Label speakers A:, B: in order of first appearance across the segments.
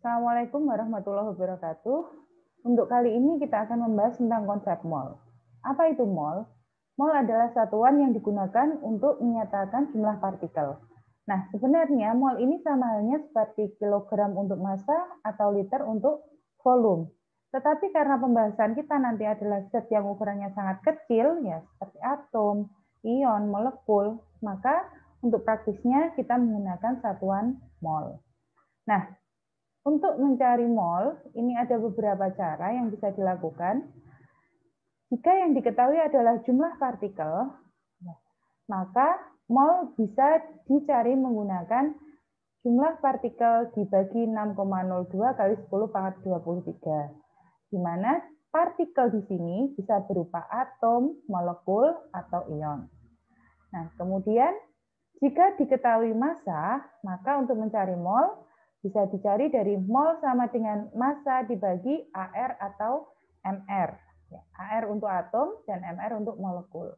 A: Assalamualaikum warahmatullahi wabarakatuh. Untuk kali ini kita akan membahas tentang konsep mol. Apa itu mol? Mol adalah satuan yang digunakan untuk menyatakan jumlah partikel. Nah, sebenarnya mol ini sama halnya seperti kilogram untuk massa atau liter untuk volume. Tetapi karena pembahasan kita nanti adalah zat yang ukurannya sangat kecil, ya seperti atom, ion, molekul, maka untuk praktisnya kita menggunakan satuan mol. Nah, untuk mencari mol, ini ada beberapa cara yang bisa dilakukan. Jika yang diketahui adalah jumlah partikel, maka mol bisa dicari menggunakan jumlah partikel dibagi 6,02 kali 10 pangkat 23. Di mana partikel di sini bisa berupa atom, molekul, atau ion. Nah, kemudian jika diketahui massa, maka untuk mencari mol, bisa dicari dari mol sama dengan massa dibagi AR atau MR. AR untuk atom dan MR untuk molekul.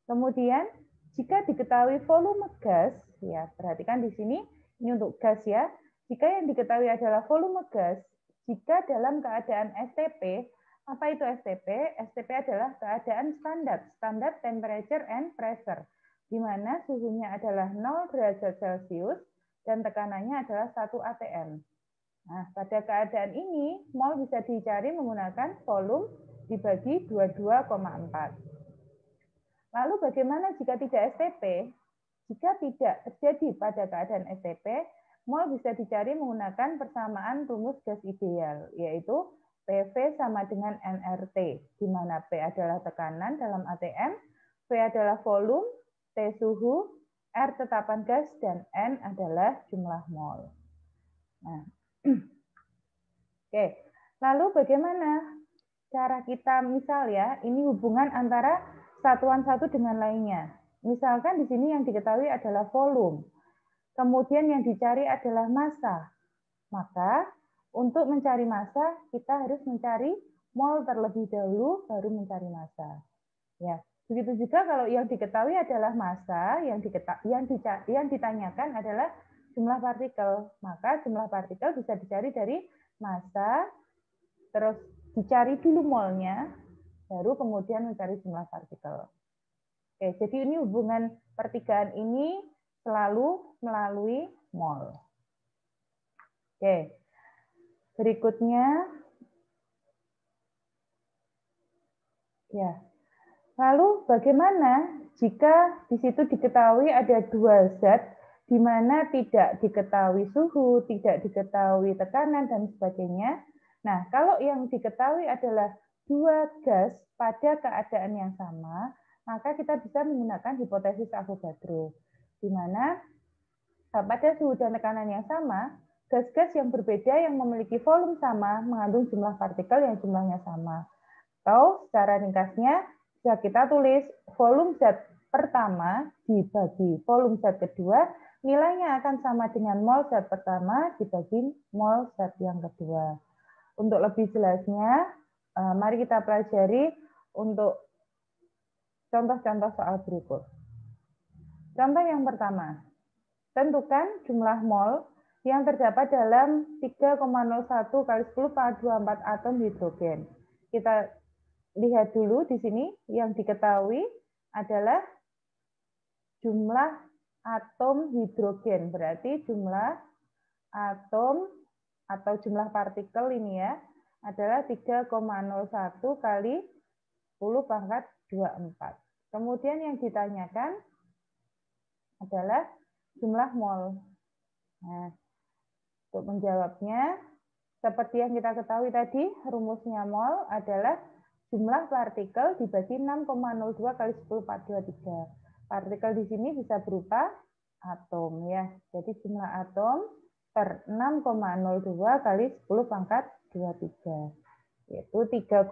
A: Kemudian, jika diketahui volume gas, ya perhatikan di sini, ini untuk gas ya. Jika yang diketahui adalah volume gas, jika dalam keadaan STP, apa itu STP? STP adalah keadaan standar, standard temperature and pressure, di mana suhunya adalah 0 derajat Celcius, dan tekanannya adalah 1 atm. Nah, pada keadaan ini, mol bisa dicari menggunakan volume dibagi 22,4. Lalu bagaimana jika tidak STP? Jika tidak terjadi pada keadaan STP, mol bisa dicari menggunakan persamaan rumus gas ideal, yaitu PV sama dengan nRT, di mana P adalah tekanan dalam atm, V adalah volume, T suhu, R tetapan gas, dan N adalah jumlah mol. Nah, oke. Lalu bagaimana cara kita misal ya, ini hubungan antara satuan satu dengan lainnya. Misalkan di sini yang diketahui adalah volume. Kemudian yang dicari adalah massa. Maka untuk mencari massa, kita harus mencari mol terlebih dahulu, baru mencari massa. Ya, begitu juga kalau yang diketahui adalah massa, yang ditanyakan adalah jumlah partikel. Maka jumlah partikel bisa dicari dari massa, terus dicari dulu molnya, baru kemudian mencari jumlah partikel. Oke, jadi ini hubungan pertigaan ini selalu melalui mol. Oke, berikutnya, ya. Lalu bagaimana jika di situ diketahui ada dua zat di mana tidak diketahui suhu, tidak diketahui tekanan, dan sebagainya. Nah, kalau yang diketahui adalah dua gas pada keadaan yang sama, maka kita bisa menggunakan hipotesis Avogadro, di mana pada suhu dan tekanan yang sama, gas-gas yang berbeda yang memiliki volume sama mengandung jumlah partikel yang jumlahnya sama. Atau secara ringkasnya, bisa kita tulis volume zat pertama dibagi volume zat kedua, nilainya akan sama dengan mol zat pertama dibagi mol zat yang kedua. Untuk lebih jelasnya, mari kita pelajari untuk contoh-contoh soal berikut. Contoh yang pertama, tentukan jumlah mol yang terdapat dalam 3,01 kali 10 pangkat 24 atom hidrogen. Kita lihat dulu di sini yang diketahui adalah jumlah atom hidrogen. Berarti jumlah atom atau jumlah partikel ini ya adalah 3,01 kali 10 pangkat 24. Kemudian yang ditanyakan adalah jumlah mol. Nah, untuk menjawabnya, seperti yang kita ketahui tadi, rumusnya mol adalah jumlah partikel dibagi 6,02 kali 10 pangkat 23. Partikel di sini bisa berupa atom ya. Jadi jumlah atom per 6,02 kali 10 pangkat 23. Yaitu 3,01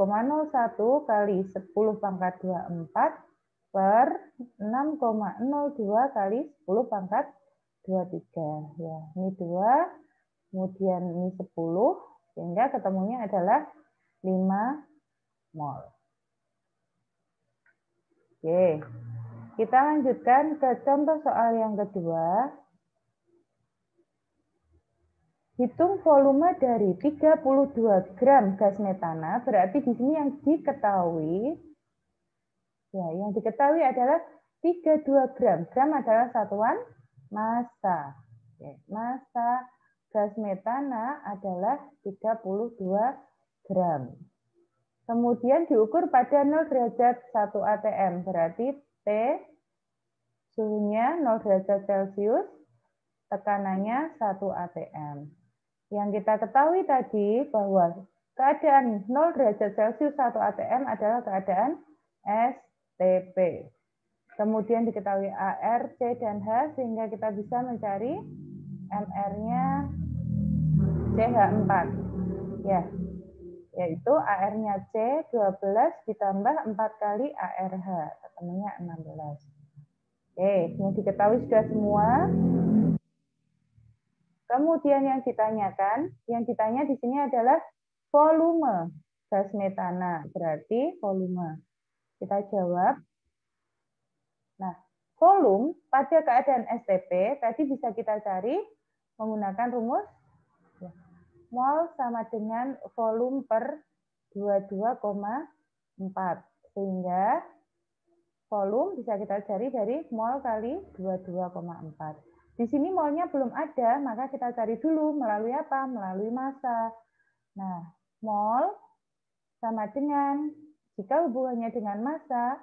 A: kali 10 pangkat 24 per 6,02 kali 10 pangkat 23. Ya, ini 2, kemudian ini 10, sehingga ketemunya adalah 5 mol. Oke, kita lanjutkan ke contoh soal yang kedua. hitung volume dari 32 gram gas metana, berarti di sini yang diketahui, ya, yang diketahui adalah 32 gram. Gram adalah satuan massa. Oke, massa gas metana adalah 32 gram. Kemudian diukur pada 0 derajat 1 atm, berarti T suhunya 0 derajat Celcius, tekanannya 1 atm. Yang kita ketahui tadi bahwa keadaan 0 derajat Celcius 1 atm adalah keadaan STP. Kemudian diketahui AR, C, dan H sehingga kita bisa mencari MR-nya CH4. Ya, yaitu AR-nya C 12 ditambah 4 kali ARH, ketemunya 16. Oke, yang diketahui sudah semua. Kemudian yang ditanya di sini adalah volume gas metana, berarti volume. Kita jawab. Nah, volume pada keadaan STP tadi bisa kita cari menggunakan rumus mol sama dengan volume per 22,4. Sehingga volume bisa kita cari dari mol kali 22,4. Di sini molnya belum ada, maka kita cari dulu melalui apa? Melalui massa. Nah, mol sama dengan, jika hubungannya dengan massa,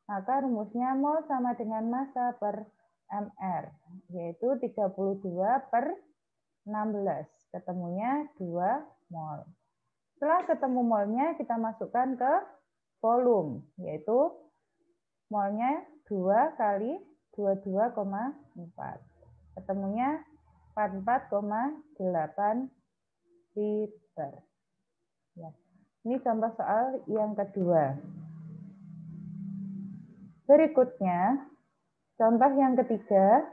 A: maka rumusnya mol sama dengan massa per mr, yaitu 32 per 16. Ketemunya 2 mol. Setelah ketemu molnya, kita masukkan ke volume, yaitu molnya 2 kali 22,4. Ketemunya 44,8 liter. Ya. Ini contoh soal yang kedua. Berikutnya, contoh yang ketiga.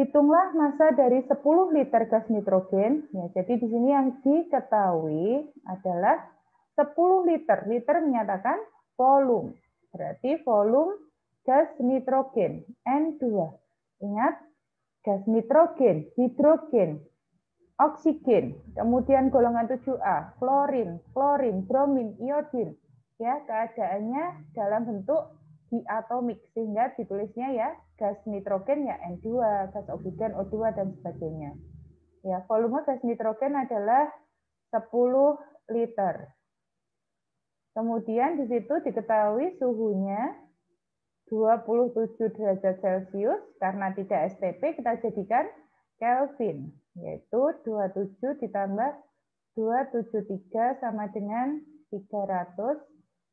A: Hitunglah massa dari 10 liter gas nitrogen. Ya, jadi di sini yang diketahui adalah 10 liter. Liter menyatakan volume. Berarti volume gas nitrogen N2. Ingat, gas nitrogen, hidrogen, oksigen, kemudian golongan 7A, klorin, bromin, iodin. Ya, keadaannya dalam bentuk diatomik, sehingga ditulisnya ya gas nitrogen ya N2, gas oksigen O2 dan sebagainya. Ya, volume gas nitrogen adalah 10 liter. Kemudian di situ diketahui suhunya 27 derajat Celcius, karena tidak STP kita jadikan Kelvin, yaitu 27 ditambah 273 sama dengan 300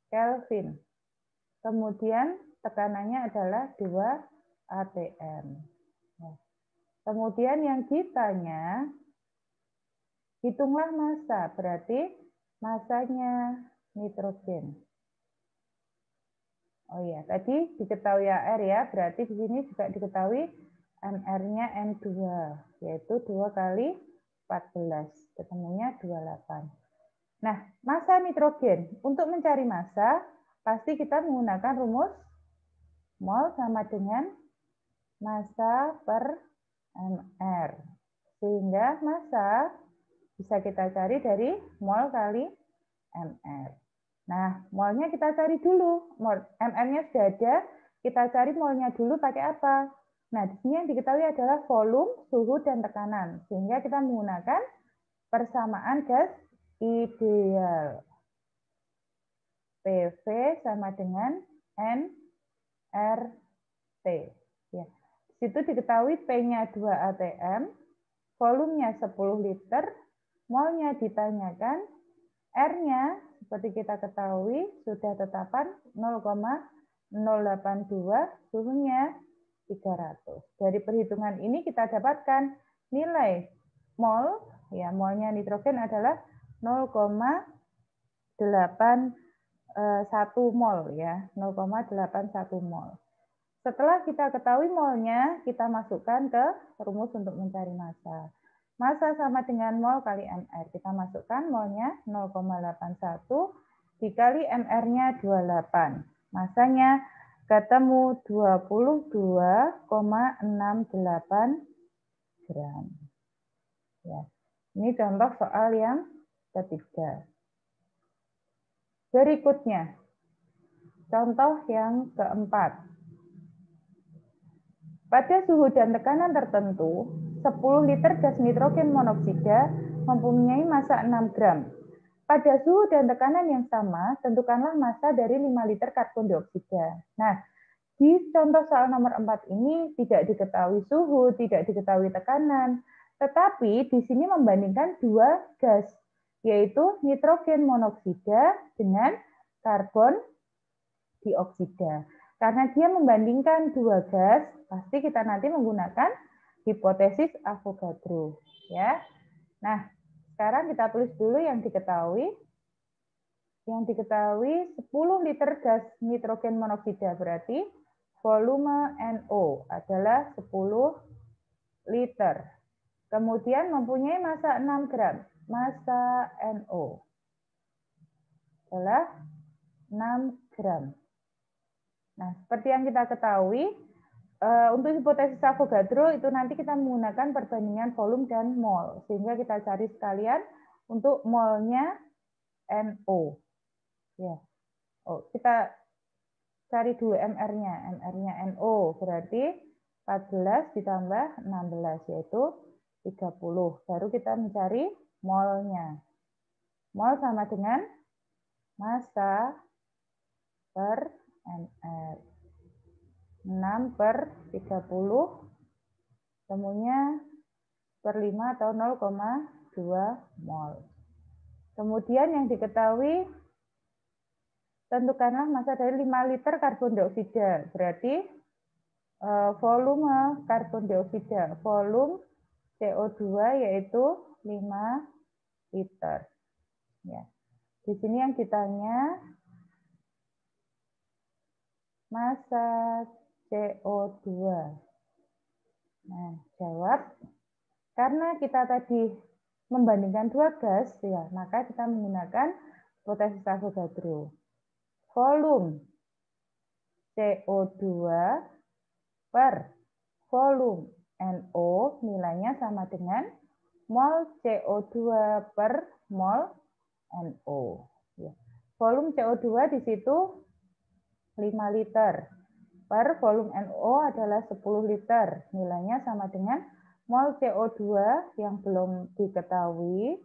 A: Kelvin. Kemudian tekanannya adalah 2 atm. Kemudian yang ditanya, hitunglah massa, berarti massanya nitrogen. Oh iya, tadi diketahui AR ya, berarti di sini juga diketahui MR-nya N2, yaitu 2 kali 14, ketemunya 28. Nah, massa nitrogen, untuk mencari massa, pasti kita menggunakan rumus mol sama dengan massa per MR. Sehingga massa bisa kita cari dari mol kali MR. Nah, molnya kita cari dulu. MR-nya sudah ada, kita cari molnya dulu pakai apa? Nah, di sini yang diketahui adalah volume, suhu, dan tekanan. Sehingga kita menggunakan persamaan gas ideal. PV sama dengan nRT. Ya. Di situ diketahui P-nya 2 atm, volumenya 10 liter, molnya ditanyakan, R-nya seperti kita ketahui sudah tetapan 0,082, suhunya 300. Dari perhitungan ini kita dapatkan nilai mol, ya molnya nitrogen adalah 0,81 mol ya, 0,81 mol. Setelah kita ketahui molnya, kita masukkan ke rumus untuk mencari massa. Massa sama dengan mol kali MR. Kita masukkan molnya 0,81 dikali MR-nya 28. Massanya ketemu 22,68 gram. Ini contoh soal yang ketiga. Berikutnya, contoh yang keempat. Pada suhu dan tekanan tertentu, 10 liter gas nitrogen monoksida mempunyai massa 6 gram. Pada suhu dan tekanan yang sama, tentukanlah massa dari 5 liter karbon dioksida. Nah, di contoh soal nomor 4 ini tidak diketahui suhu, tidak diketahui tekanan, tetapi di sini membandingkan dua gas, yaitu nitrogen monoksida dengan karbon dioksida. Karena dia membandingkan dua gas, pasti kita nanti menggunakan hipotesis Avogadro. Ya. Nah, sekarang kita tulis dulu yang diketahui. Yang diketahui 10 liter gas nitrogen monoksida berarti volume NO adalah 10 liter. Kemudian mempunyai massa 6 gram. Massa NO adalah 6 gram. Nah, seperti yang kita ketahui, untuk hipotesis Avogadro itu nanti kita menggunakan perbandingan volume dan mol. Sehingga kita cari sekalian untuk molnya NO. Ya. Oh, kita cari dulu MR-nya. MR-nya NO berarti 14 ditambah 16 yaitu 30. Baru kita mencari molnya. Mol sama dengan massa per MR. 6 per 30 temunya per 5 atau 0,2 mol. Kemudian yang diketahui, tentukanlah massa dari 5 liter karbon dioksida. Berarti volume karbon dioksida, volume CO2 yaitu 5 liter. Ya. Di sini yang ditanya massa CO2. Nah, jawab. Karena kita tadi membandingkan dua gas, ya, maka kita menggunakan hipotesis Avogadro. Volume CO2 per volume NO nilainya sama dengan mol CO2 per mol NO. Ya. Volume CO2 di situ 5 liter per volume NO adalah 10 liter. Nilainya sama dengan mol CO2 yang belum diketahui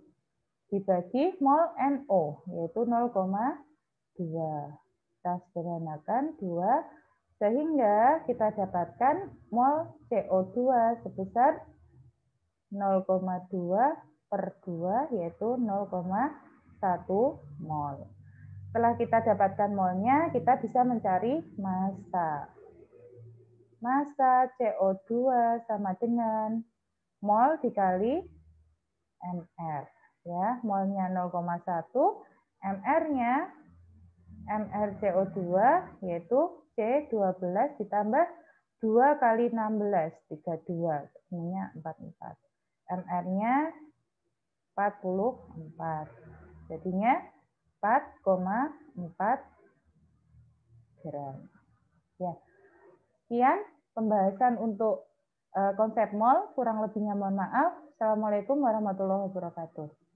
A: dibagi mol NO, yaitu 0,2. Kita sederhanakan 2, sehingga kita dapatkan mol CO2 sebesar 0,2 per 2, yaitu 0,1 mol. Setelah kita dapatkan molnya, kita bisa mencari massa. Massa CO2 sama dengan mol dikali MR. Ya, molnya 0,1, MR-nya MR CO2 yaitu C12 ditambah 2 kali 16, 32, semuanya 44. MR-nya 44. Jadinya 4,4 gram. Ya. Sekian pembahasan untuk konsep mol, kurang lebihnya mohon maaf. Assalamualaikum warahmatullahi wabarakatuh.